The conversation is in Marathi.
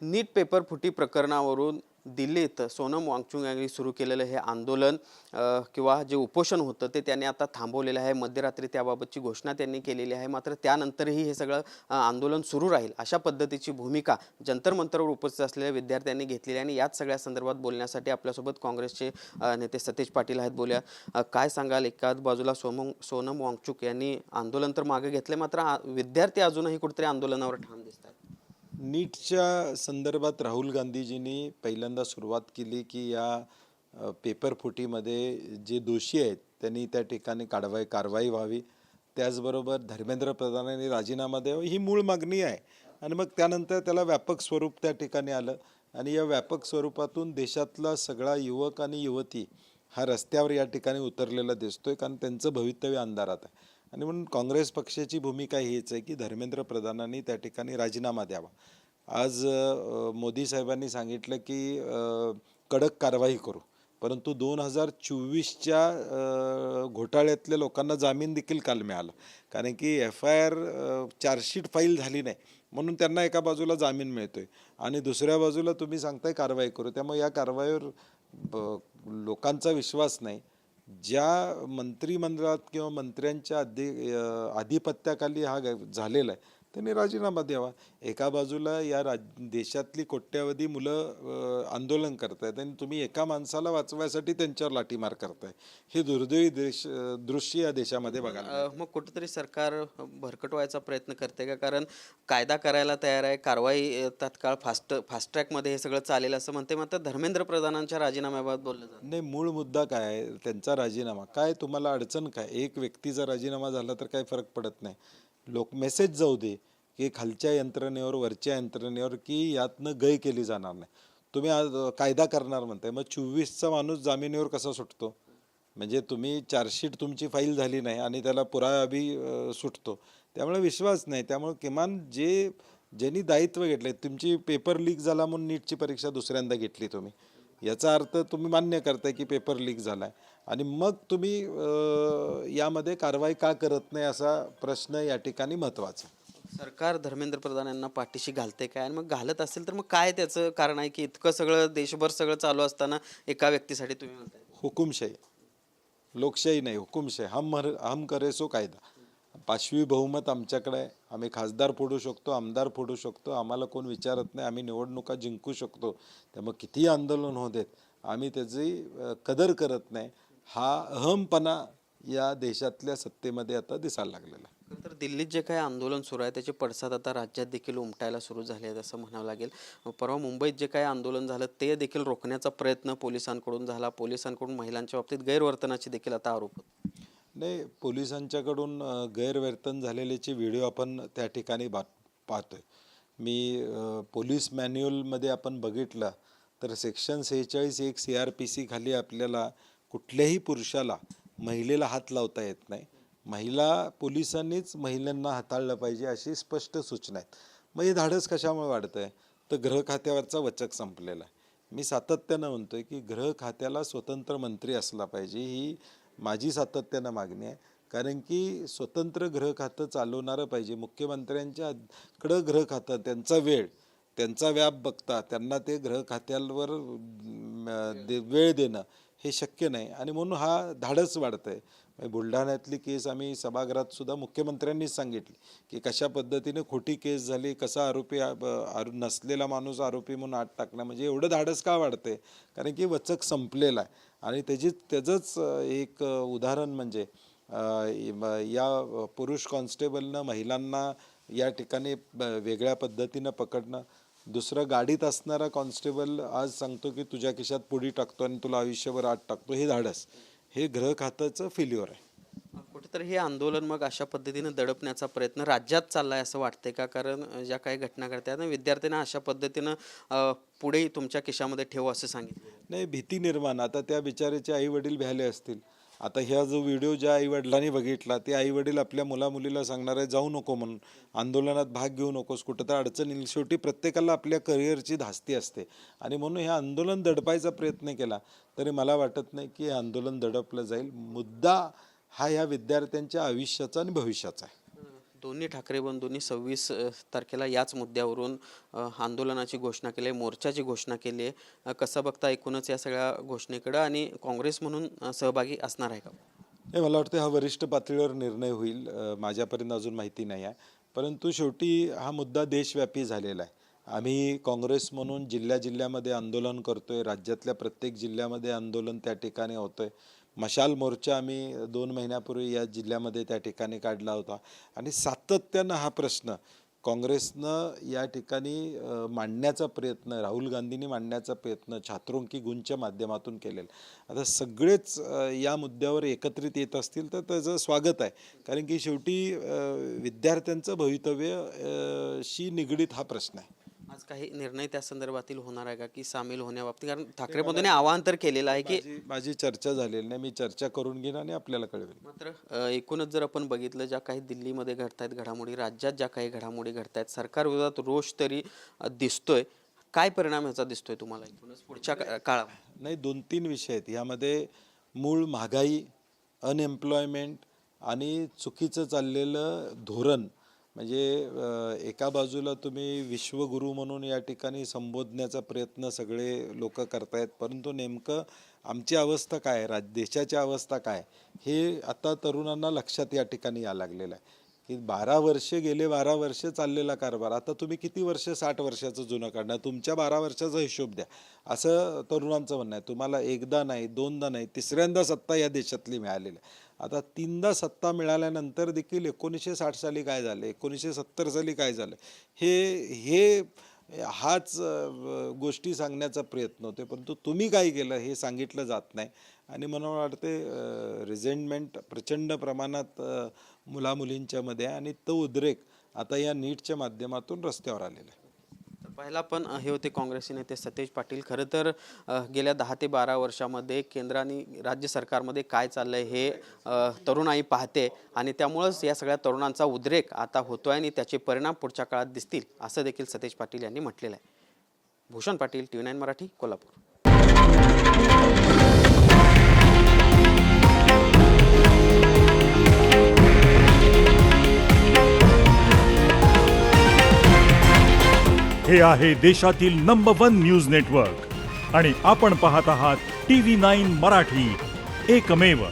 नीट पेपर फुटी प्रकरणावरून दिल्लीत सोनम वांगचुक यांनी सुरू केलेलं हे आंदोलन किंवा जे उपोषण होतं ते त्यांनी आता थांबवलेलं आहे. मध्यरात्री त्याबाबतची घोषणा त्यांनी केलेली आहे. मात्र त्यानंतरही हे सगळं आंदोलन सुरू राहील अशा पद्धतीची भूमिका जंतर मंतरवर उपस्थित असलेल्या विद्यार्थ्यांनी घेतलेली आहे. आणि याच सगळ्या संदर्भात बोलण्यासाठी आपल्यासोबत काँग्रेसचे नेते सतेज पाटील आहेत. बोलूया, काय सांगाल? एकाच बाजूला सोनम वांगचुक यांनी आंदोलन तर मागे घेतले, मात्र विद्यार्थी अजूनही कुठेतरी आंदोलनावर ठाम दिसतात. नीटच्या संदर्भात राहुल गांधीजींनी पहिल्यांदा सुरुवात केली की या पेपर फुटीमध्ये जे दोषी आहेत त्यांनी त्या ठिकाणी कारवाई व्हावी. त्याचबरोबर धर्मेंद्र प्रधानांनी राजीनामा द्यावा ही मूळ मागणी आहे. आणि मग त्यानंतर त्याला व्यापक स्वरूप त्या ठिकाणी आलं आणि या व्यापक स्वरूपातून देशातला सगळा युवक आणि युवती हा रस्त्यावर या ठिकाणी उतरलेला दिसतोय, कारण त्यांचं भवितव्य अंधारात आहे. आणि म्हणून काँग्रेस पक्षाची भूमिका हीच आहे की धर्मेंद्र प्रधानांनी त्या ठिकाणी राजीनामा द्यावा. आज मोदी साहेबांनी सांगितलं की कडक कारवाई करू, परंतु 2024च्या घोटाळ्यातल्या लोकांना जामीन देखील काल मिळाला, कारण की FIR चार्जशीट फाईल झाली नाही म्हणून त्यांना एका बाजूला जामीन मिळतोय आणि दुसऱ्या बाजूला तुम्ही सांगताय कारवाई करू. त्यामुळे या कारवाईवर लोकांचा विश्वास नाही. ज्या मंत्रिमंडळात किंवा मंत्र्यांच्या आधिपत्याखाली हा झालेला आहे त्यांनी राजीनामा द्यावा. एका बाजूला या देशातली कोट्यावधी मुलं आंदोलन करतायत आणि तुम्ही एका माणसाला वाचवायसाठी त्यांच्यावर लाठीमार करताय. हे दुर्दैवी दृश्य या देशामध्ये बघायला. मग कुठेतरी सरकार भरकटवायचा प्रयत्न करते का? कारण कायदा करायला तयार आहे, कारवाई तात्काळ फास्ट ट्रॅकमध्ये हे सगळं चालेल असं म्हणते. मात्र धर्मेंद्र प्रधानांच्या राजीनाम्याबाबत बोललं जातं. नाही, मूळ मुद्दा काय आहे त्यांचा राजीनामा? काय तुम्हाला अडचण काय? एक व्यक्तीचा राजीनामा झाला तर काही फरक पडत नाही. मेसेज जाऊ दे की खालच्या यंत्रणेवर वरच्या यंत्रणेवर की यातनं गय केली जाणार नाही. तुम्ही आज कायदा करणार म्हणताय, मग 24चा माणूस जामिनीवर कसा सुटतो? म्हणजे तुम्ही चार्जशीट तुमची फाईल झाली नाही आणि त्याला पुरावा सुटतो. त्यामुळे विश्वास नाही. त्यामुळे किमान ज्यांनी दायित्व घेतलंय, तुमची पेपर लीक झाला म्हणून नीटची परीक्षा दुसऱ्यांदा घेतली तुम्ही, याचा अर्थ तुम्ही मान्य करताय की पेपर लीक झाला आहे आणि मग तुम्ही यामध्ये कारवाई का करत नाही असा प्रश्न या ठिकाणी महत्त्वाचा. सरकार धर्मेंद्र प्रधान यांना पाठीशी घालते काय? आणि मग घालत असेल तर मग काय त्याचं कारण आहे की इतकं सगळं देशभर सगळं चालू असताना एका व्यक्तीसाठी तुम्ही म्हणताय? हुकुमशाही, लोकशाही नाही, हुकुमशाही. हम करे सो कायदा. 5वी बहुमत आमच्याकडे आहे. आम्ही खासदार फोडू शकतो, आमदार फोडू शकतो, आम्हाला कोण विचारत नाही. आम्ही निवडणुका जिंकू शकतो. त्यामुळे कितीही आंदोलन होऊ देत, आम्ही त्याची कदर करत नाही. हा अहमपणा या देशातल्या सत्तेमध्ये आता दिसायला लागलेला आहे. तर दिल्लीत जे काही आंदोलन सुरू आहे त्याचे पडसाद आता राज्यात देखील उमटायला सुरू झाले आहेत असं म्हणावं लागेल. परवा मुंबईत जे काही आंदोलन झालं ते देखील रोखण्याचा प्रयत्न पोलिसांकडून झाला. पोलिसांकडून महिलांच्या बाबतीत गैरवर्तनाचे देखील आता आरोप होते. नाही, पोलिसांच्याकडून गैरवर्तन झालेल्याचे व्हिडिओ आपण त्या ठिकाणी पाहतोय. मी पोलीस मॅन्युअलमध्ये आपण बघितलं तर सेक्शन 46(1) CRPC खाली आपल्याला कुठल्याही पुरुषाला महिलेला हात लावता येत नाही. पोलिसांनीच महिलांना हाताळलं पाहिजे अशी स्पष्ट सूचना आहेत. मग हे धाडस कशामुळे वाढतं आहे? तर गृह खात्यावरचा वचक संपलेला आहे. मी सातत्यानं म्हणतोय की गृह खात्याला स्वतंत्र मंत्री असला पाहिजे, ही माझी सातत्यानं मागणी आहे. कारण की स्वतंत्र गृह खातं चालवणारं पाहिजे. मुख्यमंत्र्यांच्याकडं गृह खातं, त्यांचा वेळ, त्यांचा व्याप बघता त्यांना ते गृह खात्यावर वेळ देणं हे शक्य नाही आणि म्हणून हा धाडस वाढतं आहे. बुलढाण्यातली केस आम्ही सभागृहात सुद्धा मुख्यमंत्र्यांनीच सांगितली की कशा पद्धतीने खोटी केस झाली, कसा आरोपी नसलेला माणूस आरोपी म्हणून आत टाकला. म्हणजे एवढं धाडस का वाढतंय? कारण की वचक संपलेला आहे. आणि त्याचंच एक उदाहरण म्हणजे या पुरुष कॉन्स्टेबलनं महिलांना या ठिकाणी वेगळ्या पद्धतीनं पकडणं. दुसरं गाडीत असणारा कॉन्स्टेबल आज सांगतो की तुझ्या खिशात पुडी टाकतो आणि तुला आयुष्यभर आत टाकतो. हे धाडस, हे गृह खात्याचं फेल्युअर आहे. कुठेतरी हे आंदोलन मग अशा पद्धतीने दडपण्याचा प्रयत्न राज्यात चाललाय असं वाटतंय का? कारण ज्या काही घटना घडतात विद्यार्थ्यांना अशा पद्धतीनं पुढे तुमच्या खिशामध्ये ठेवू असं सांगितलं. नाही, भीती निर्माण. आता त्या बिचाऱ्याचे आई वडील भ्याले असतील. आता ह्या जो व्हिडिओ ज्या आईवडिलांनी बघितला ते आईवडील आपल्या मुलामुलीला सांगणार आहे जाऊ नको म्हणून, आंदोलनात भाग घेऊ नकोस, कुठं तर अडचण येईल. शेवटी प्रत्येकाला आपल्या करिअरची धास्ती असते आणि म्हणून हे आंदोलन दडपायचा प्रयत्न केला तरी मला वाटत नाही की हे आंदोलन दडपलं जाईल. मुद्दा हा ह्या विद्यार्थ्यांच्या आयुष्याचा आणि भविष्याचा आहे. दोन्ही ठाकरे बंधूंनी 26 तारखेला याच मुद्द्यावरून आंदोलनाची घोषणा केली आहे, मोर्चाची घोषणा केली आहे. कसं बघता एकूणच या सगळ्या घोषणेकडं आणि काँग्रेस म्हणून सहभागी असणार आहे का? हे मला वाटतं हा वरिष्ठ पातळीवर निर्णय होईल, माझ्यापर्यंत अजून माहिती नाही आहे. परंतु शेवटी हा मुद्दा देशव्यापी झालेला आहे. आम्ही काँग्रेस म्हणून जिल्ह्यामध्ये आंदोलन करतोय, राज्यातल्या प्रत्येक जिल्ह्यामध्ये आंदोलन त्या ठिकाणी होतंय. मशाल मोर्चा आम्ही 2 महिन्यापूर्वी या जिल्ह्यामध्ये त्या ठिकाणी काढला होता आणि सातत्यानं हा प्रश्न काँग्रेसनं या ठिकाणी मांडण्याचा प्रयत्न, राहुल गांधींनी मांडण्याचा प्रयत्न छात्रों की गूंजच्या माध्यमातून केलेला. आता सगळेच या मुद्द्यावर एकत्रित येत असतील तर त्याचं स्वागत आहे, कारण की शेवटी विद्यार्थ्यांचं भवितव्य शी निगडीत हा प्रश्न आहे. आज काही निर्णय त्या संदर्भातील होणार आहे का की सामील होण्याबाबतीत? कारण ठाकरे बंधूंनी आवाहन तर केलेलं आहे की माझी चर्चा झालेली नाही, मी चर्चा करून घेईन आणि आपल्याला कळवेल. मात्र एकूणच जर आपण बघितलं, ज्या काही दिल्लीमध्ये घडतायत घडामोडी, राज्यात ज्या काही घडामोडी घडतायत, सरकारविरोधात रोष तरी दिसतोय. काय परिणाम याचा दिसतोय तुम्हाला एकूणच पुढच्या काळात? नाही, 2-3 विषय आहेत यामध्ये. मूळ महागाई, अनएम्प्लॉयमेंट आणि चुकीचं चाललेलं धोरण. म्हणजे एका बाजूला तुम्ही विश्वगुरू म्हणून या ठिकाणी संबोधण्याचा प्रयत्न सगळे लोक करतायत, परंतु नेमकं आमची अवस्था काय आहे, देशाची अवस्था काय, हे आता तरुणांना लक्षात या ठिकाणी यायला लागलेलं आहे की 12 वर्ष चाललेला कारभार आता तुम्ही किती वर्ष, 60 वर्षाचं जुनं काढणार, तुमच्या 12 वर्षाचा हिशोब द्या, असं तरुणांचं म्हणणं आहे. तुम्हाला एकदा नाही, दोनदा नाही, तिसऱ्यांदा सत्ता या देशातली मिळालेली आहे. आता 3दा सत्ता मिळाल्यानंतर देखील 1960 साली काय झालं, 1970 साली काय झालं, हाच गोष्टी सांगण्याचा प्रयत्न होते, परंतु तुम्ही काय केलं हे सांगितलं जात नाही. आणि मला वाटते रिझेंटमेंट प्रचंड प्रमाणात मुलामुलींच्या मध्ये, आणि तो उद्रेक आता या नीटच्या माध्यमातून रस्त्यावर आलेला आहे. पहिला पण हे होते काँग्रेसचे नेते सतेज पाटील. खरं तर गेल्या 10 ते 12 वर्षामध्ये केंद्र आणि राज्य सरकारमध्ये काय चाललंय हे तरुणाई पाहते, आणि त्यामुळंच या सगळ्या तरुणांचा उद्रेक आता होतोय आणि त्याचे परिणाम पुढच्या काळात दिसतील, असं देखील सतेज पाटील यांनी म्हटलेलं आहे. भूषण पाटील, TV9 मराठी, कोल्हापूर. हे आहे देशातील नंबर 1 न्यूज नेटवर्क आणि आपण पाहत आहात TV9 मराठी, एकमेव.